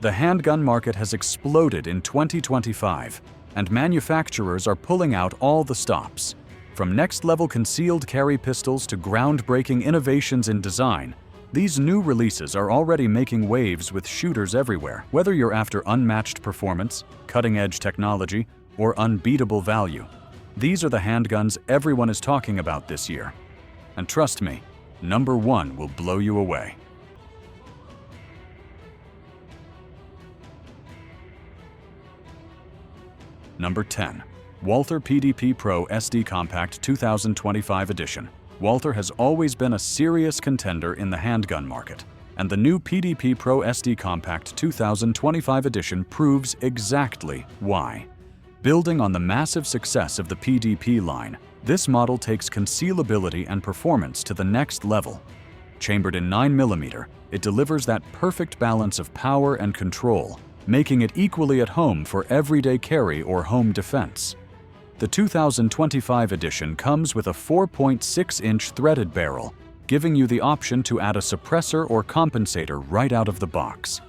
The handgun market has exploded in 2025, and manufacturers are pulling out all the stops. From next-level concealed carry pistols to groundbreaking innovations in design, these new releases are already making waves with shooters everywhere. Whether you're after unmatched performance, cutting-edge technology, or unbeatable value, these are the handguns everyone is talking about this year. And trust me, number 1 will blow you away. Number 10. Walther PDP Pro SD Compact 2025 Edition. Walther has always been a serious contender in the handgun market, and the new PDP Pro SD Compact 2025 Edition proves exactly why. Building on the massive success of the PDP line, this model takes concealability and performance to the next level. Chambered in 9mm, it delivers that perfect balance of power and control, making it equally at home for everyday carry or home defense. The 2025 edition comes with a 4.6-inch threaded barrel, giving you the option to add a suppressor or compensator right out of the box.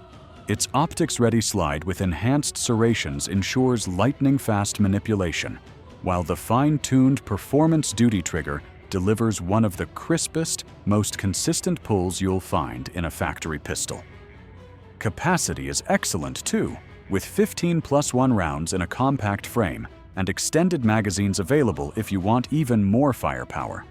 Its optics-ready slide with enhanced serrations ensures lightning-fast manipulation, while the fine-tuned performance duty trigger delivers one of the crispest, most consistent pulls you'll find in a factory pistol. Capacity is excellent too, with 15+1 rounds in a compact frame and extended magazines available if you want even more firepower.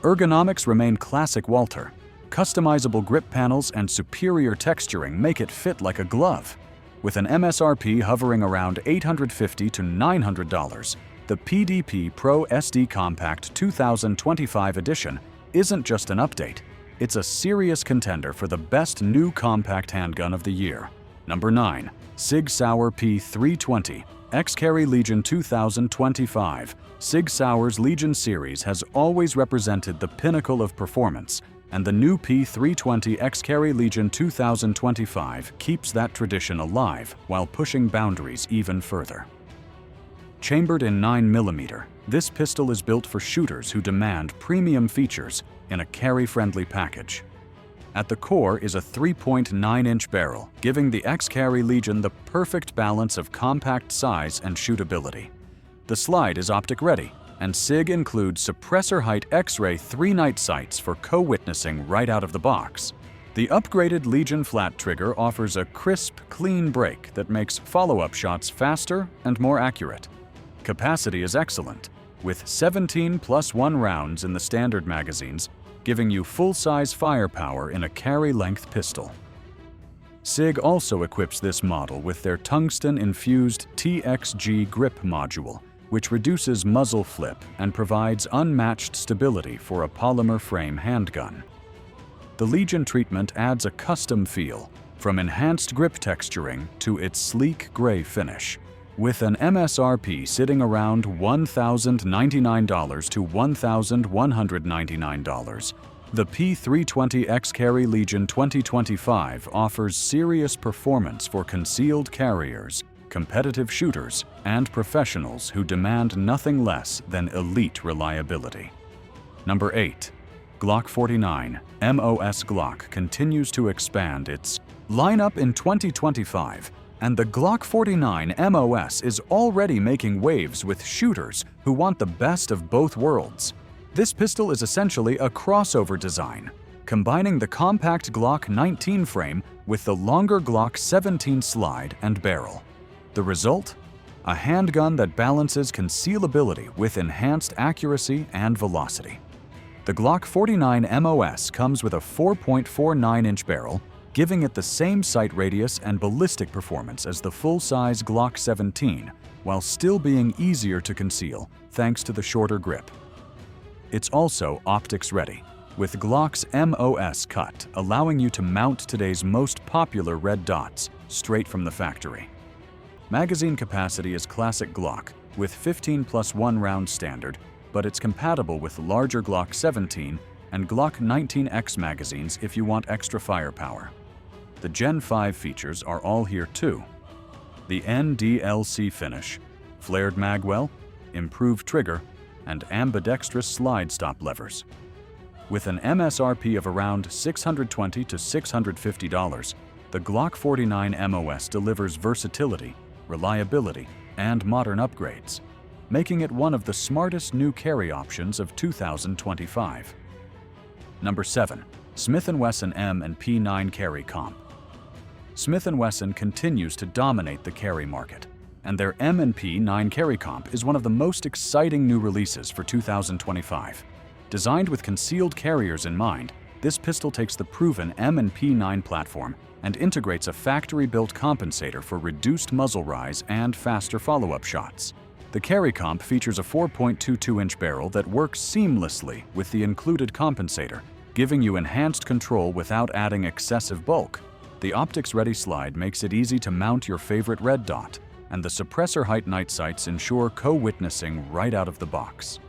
Ergonomics remain classic Walther. Customizable grip panels and superior texturing make it fit like a glove. With an MSRP hovering around $850 to $900, the PDP Pro SD Compact 2025 edition isn't just an update. It's a serious contender for the best new compact handgun of the year. Number 9. SIG Sauer P320 XCarry Legion 2025. SIG Sauer's Legion series has always represented the pinnacle of performance, and the new P320 XCarry Legion 2025 keeps that tradition alive while pushing boundaries even further. Chambered in 9mm, this pistol is built for shooters who demand premium features in a carry-friendly package. At the core is a 3.9-inch barrel, giving the XCarry Legion the perfect balance of compact size and shootability. The slide is optic-ready, and SIG includes suppressor height X-ray 3-night sights for co-witnessing right out of the box. The upgraded Legion flat trigger offers a crisp, clean break that makes follow-up shots faster and more accurate. Capacity is excellent, with 17+1 rounds in the standard magazines, giving you full-size firepower in a carry-length pistol. SIG also equips this model with their tungsten-infused TXG grip module, which reduces muzzle flip and provides unmatched stability for a polymer frame handgun. The Legion treatment adds a custom feel, from enhanced grip texturing to its sleek gray finish. With an MSRP sitting around $1,099 to $1,199, the P320 XCarry Legion 2025 offers serious performance for concealed carriers, competitive shooters, and professionals who demand nothing less than elite reliability. Number 8. Glock 49 MOS. Glock continues to expand its lineup in 2025, and the Glock 49 MOS is already making waves with shooters who want the best of both worlds. This pistol is essentially a crossover design, combining the compact Glock 19 frame with the longer Glock 17 slide and barrel. The result? A handgun that balances concealability with enhanced accuracy and velocity. The Glock 49 MOS comes with a 4.49-inch barrel, giving it the same sight radius and ballistic performance as the full-size Glock 17, while still being easier to conceal thanks to the shorter grip. It's also optics-ready, with Glock's MOS cut allowing you to mount today's most popular red dots straight from the factory. Magazine capacity is classic Glock, with 15+1 rounds standard, but it's compatible with larger Glock 17 and Glock 19X magazines if you want extra firepower. The Gen 5 features are all here too. The NDLC finish, flared magwell, improved trigger, and ambidextrous slide stop levers. With an MSRP of around $620 to $650, The Glock 49 MOS delivers versatility, reliability, and modern upgrades, making it one of the smartest new carry options of 2025. Number 7. Smith & Wesson M&P 9 Carry Comp. Smith & Wesson continues to dominate the carry market, and their M&P 9 Carry Comp is one of the most exciting new releases for 2025. Designed with concealed carriers in mind, this pistol takes the proven M&P 9 platform and integrates a factory-built compensator for reduced muzzle rise and faster follow-up shots. The Carry Comp features a 4.22-inch barrel that works seamlessly with the included compensator, giving you enhanced control without adding excessive bulk. The optics-ready slide makes it easy to mount your favorite red dot, and the suppressor height night sights ensure co-witnessing right out of the box.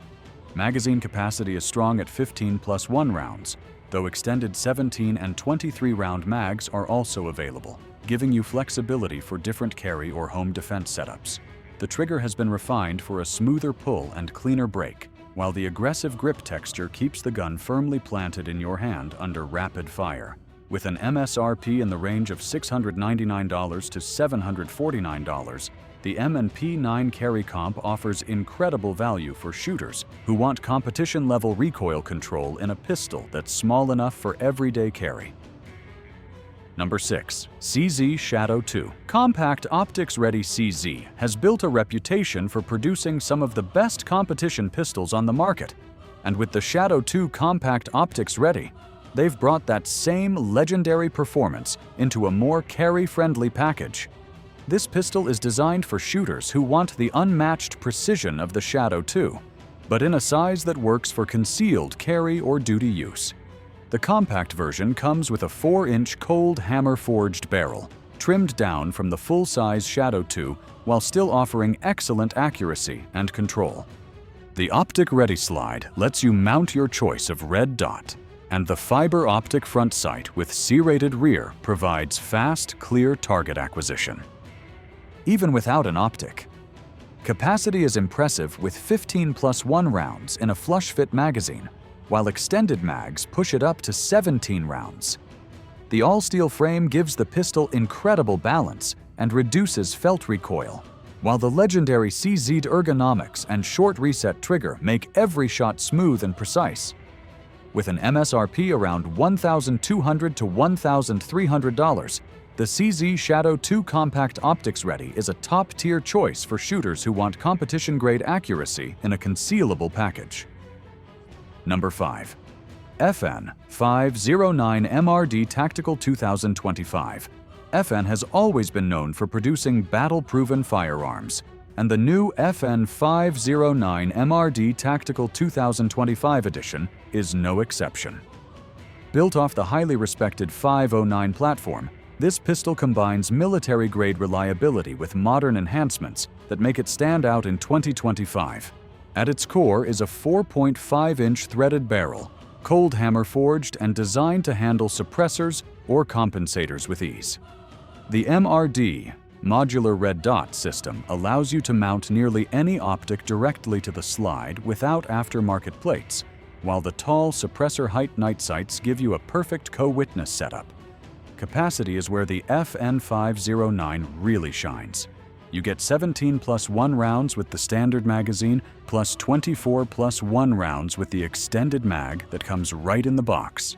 Magazine capacity is strong at 15+1 rounds, though extended 17 and 23 round mags are also available, giving you flexibility for different carry or home defense setups. The trigger has been refined for a smoother pull and cleaner break, while the aggressive grip texture keeps the gun firmly planted in your hand under rapid fire. With an MSRP in the range of $699 to $749, the M&P 9 Carry Comp offers incredible value for shooters who want competition-level recoil control in a pistol that's small enough for everyday carry. Number 6. CZ Shadow 2. Compact optics-ready CZ has built a reputation for producing some of the best competition pistols on the market, and with the Shadow 2 Compact optics-ready, they've brought that same legendary performance into a more carry-friendly package. This pistol is designed for shooters who want the unmatched precision of the Shadow 2, but in a size that works for concealed carry or duty use. The compact version comes with a 4-inch cold hammer-forged barrel, trimmed down from the full-size Shadow 2 while still offering excellent accuracy and control. The optic-ready slide lets you mount your choice of red dot, and the fiber optic front sight with C-rated rear provides fast, clear target acquisition. Even without an optic, capacity is impressive with 15+1 rounds in a flush-fit magazine, while extended mags push it up to 17 rounds. The all-steel frame gives the pistol incredible balance and reduces felt recoil, while the legendary CZ ergonomics and short reset trigger make every shot smooth and precise. With an MSRP around $1,200 to $1,300, the CZ Shadow 2 Compact Optics Ready is a top-tier choice for shooters who want competition-grade accuracy in a concealable package. Number 5. FN 509 MRD Tactical 2025. FN has always been known for producing battle-proven firearms, and the new FN 509 MRD Tactical 2025 edition is no exception. Built off the highly respected 509 platform, this pistol combines military-grade reliability with modern enhancements that make it stand out in 2025. At its core is a 4.5-inch threaded barrel, cold hammer forged and designed to handle suppressors or compensators with ease. The MRD modular red dot system allows you to mount nearly any optic directly to the slide without aftermarket plates, while the tall suppressor height night sights give you a perfect co-witness setup. Capacity is where the FN 509 really shines. You get 17+1 rounds with the standard magazine, plus 24+1 rounds with the extended mag that comes right in the box.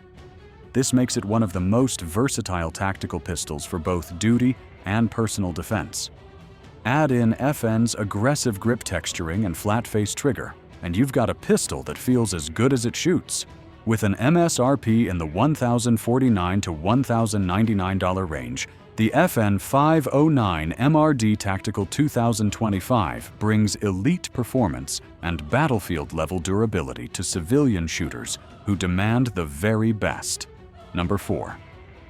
This makes it one of the most versatile tactical pistols for both duty and personal defense. Add in FN's aggressive grip texturing and flat-face trigger, and you've got a pistol that feels as good as it shoots. With an MSRP in the $1,049 to $1,099 range, the FN 509 MRD Tactical 2025 brings elite performance and battlefield-level durability to civilian shooters who demand the very best. Number 4.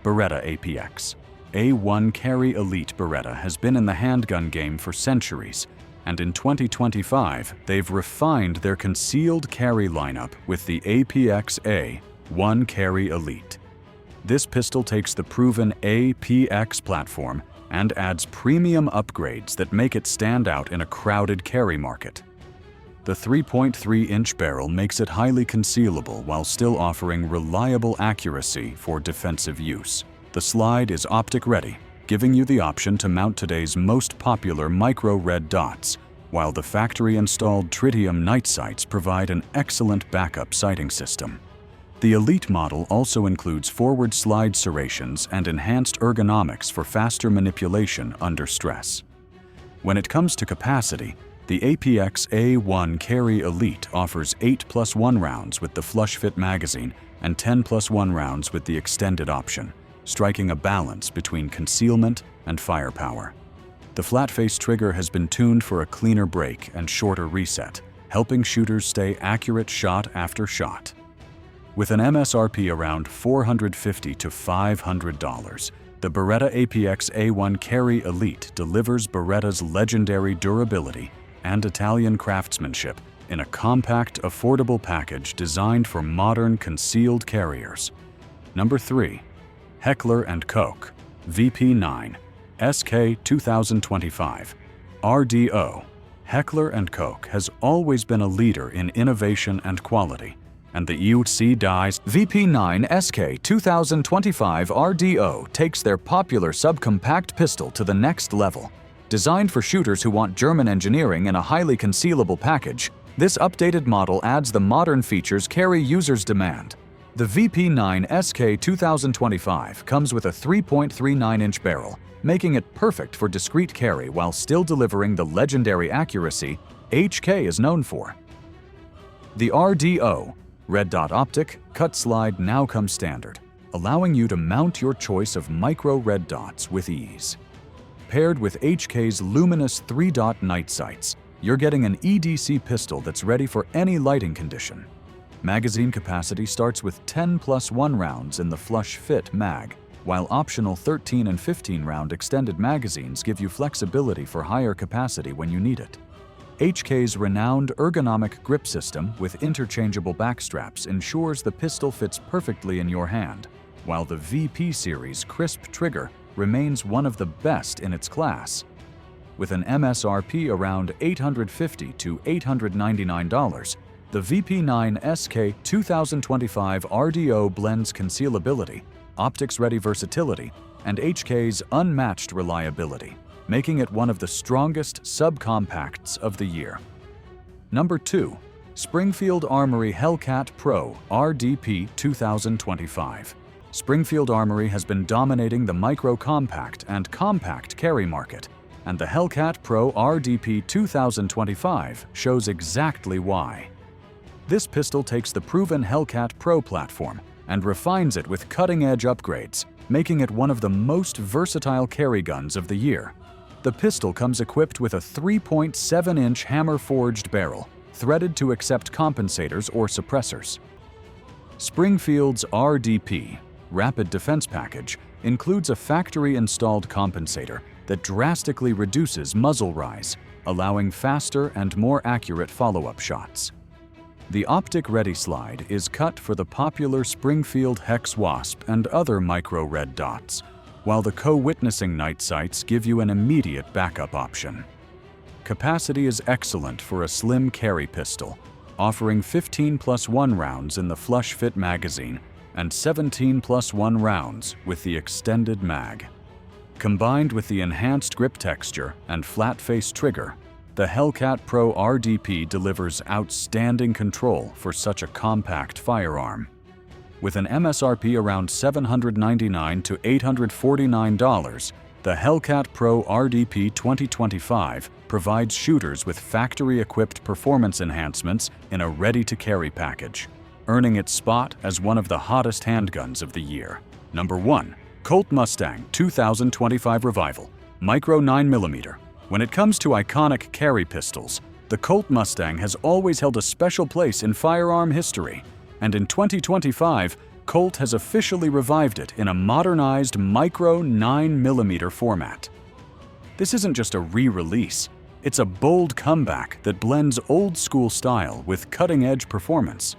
Beretta APX. A1 Carry Elite Beretta has been in the handgun game for centuries, and in 2025, they've refined their concealed carry lineup with the APX A1 Carry Elite. This pistol takes the proven APX platform and adds premium upgrades that make it stand out in a crowded carry market. The 3.3-inch barrel makes it highly concealable while still offering reliable accuracy for defensive use. The slide is optic ready, giving you the option to mount today's most popular micro red dots, while the factory-installed tritium night sights provide an excellent backup sighting system. The Elite model also includes forward slide serrations and enhanced ergonomics for faster manipulation under stress. When it comes to capacity, the APX A1 Carry Elite offers 8+1 rounds with the flush-fit magazine and 10+1 rounds with the extended option, striking a balance between concealment and firepower. The flat-face trigger has been tuned for a cleaner break and shorter reset, helping shooters stay accurate shot after shot. With an MSRP around $450 to $500, the Beretta APX A1 Carry Elite delivers Beretta's legendary durability and Italian craftsmanship in a compact, affordable package designed for modern concealed carriers. Number 3. Heckler & Koch VP9 SK 2025 RDO. Heckler & Koch has always been a leader in innovation and quality, and the EUC Dies VP9 SK 2025 RDO takes their popular subcompact pistol to the next level. Designed for shooters who want German engineering in a highly concealable package, this updated model adds the modern features carry users demand. The VP9 SK 2025 comes with a 3.39-inch barrel, making it perfect for discreet carry while still delivering the legendary accuracy HK is known for. The RDO Red Dot Optic Cut Slide now comes standard, allowing you to mount your choice of micro red dots with ease. Paired with HK's luminous 3-dot night sights, you're getting an EDC pistol that's ready for any lighting condition. Magazine capacity starts with 10+1 rounds in the flush-fit mag, while optional 13 and 15-round extended magazines give you flexibility for higher capacity when you need it. HK's renowned ergonomic grip system with interchangeable backstraps ensures the pistol fits perfectly in your hand, while the VP series crisp trigger remains one of the best in its class. With an MSRP around $850 to $899, the VP9 SK 2025 RDO blends concealability, optics-ready versatility, and HK's unmatched reliability, making it one of the strongest subcompacts of the year. Number 2. Springfield Armory Hellcat Pro RDP 2025. Springfield Armory has been dominating the micro-compact and compact carry market, and the Hellcat Pro RDP 2025 shows exactly why. This pistol takes the proven Hellcat Pro platform and refines it with cutting-edge upgrades, making it one of the most versatile carry guns of the year. The pistol comes equipped with a 3.7-inch hammer-forged barrel, threaded to accept compensators or suppressors. Springfield's RDP Rapid Defense Package includes a factory-installed compensator that drastically reduces muzzle rise, allowing faster and more accurate follow-up shots. The Optic Ready slide is cut for the popular Springfield Hex Wasp and other micro red dots, while the co-witnessing night sights give you an immediate backup option. Capacity is excellent for a slim carry pistol, offering 15+1 rounds in the flush-fit magazine and 17+1 rounds with the extended mag. Combined with the enhanced grip texture and flat-face trigger, the Hellcat Pro RDP delivers outstanding control for such a compact firearm. With an MSRP around $799 to $849, the Hellcat Pro RDP 2025 provides shooters with factory-equipped performance enhancements in a ready-to-carry package, earning its spot as one of the hottest handguns of the year. Number 1. Colt Mustang 2025 Revival Micro 9mm. When it comes to iconic carry pistols, the Colt Mustang has always held a special place in firearm history, and in 2025, Colt has officially revived it in a modernized Micro 9mm format. This isn't just a re-release, it's a bold comeback that blends old-school style with cutting-edge performance.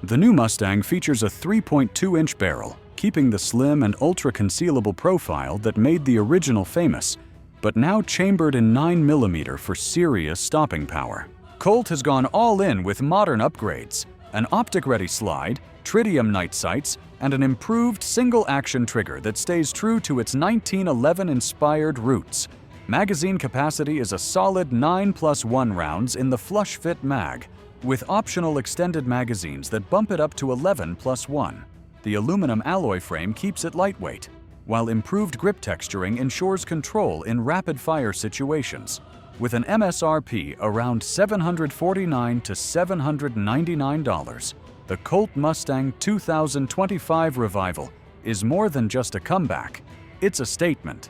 The new Mustang features a 3.2-inch barrel, keeping the slim and ultra-concealable profile that made the original famous, but now chambered in 9mm for serious stopping power. Colt has gone all in with modern upgrades, an optic-ready slide, tritium night sights, and an improved single-action trigger that stays true to its 1911-inspired roots. Magazine capacity is a solid 9+1 rounds in the flush-fit mag, with optional extended magazines that bump it up to 11+1. The aluminum alloy frame keeps it lightweight, while improved grip texturing ensures control in rapid-fire situations. With an MSRP around $749 to $799, the Colt Mustang 2025 Revival is more than just a comeback, it's a statement.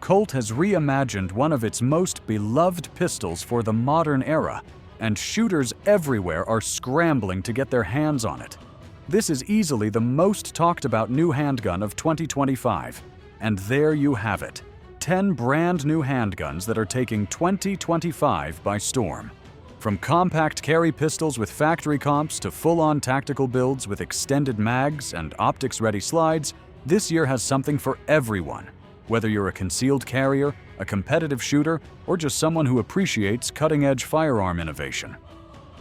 Colt has reimagined one of its most beloved pistols for the modern era, and shooters everywhere are scrambling to get their hands on it. This is easily the most talked about new handgun of 2025, and there you have it. 10 brand new handguns that are taking 2025 by storm. From compact carry pistols with factory comps to full-on tactical builds with extended mags and optics-ready slides, this year has something for everyone. Whether you're a concealed carrier, a competitive shooter, or just someone who appreciates cutting-edge firearm innovation.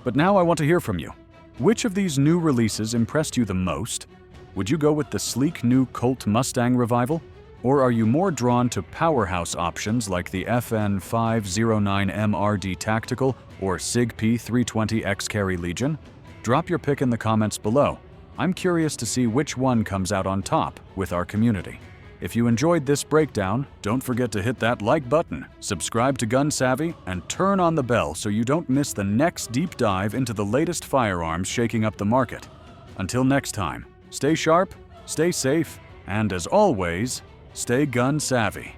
But now I want to hear from you. Which of these new releases impressed you the most? Would you go with the sleek new Colt Mustang Revival? Or are you more drawn to powerhouse options like the FN509 MRD Tactical or SIG P320 XCarry Legion? Drop your pick in the comments below. I'm curious to see which one comes out on top with our community. If you enjoyed this breakdown, don't forget to hit that like button, subscribe to Gun Savvy, and turn on the bell so you don't miss the next deep dive into the latest firearms shaking up the market. Until next time, stay sharp, stay safe, and as always, stay gun savvy.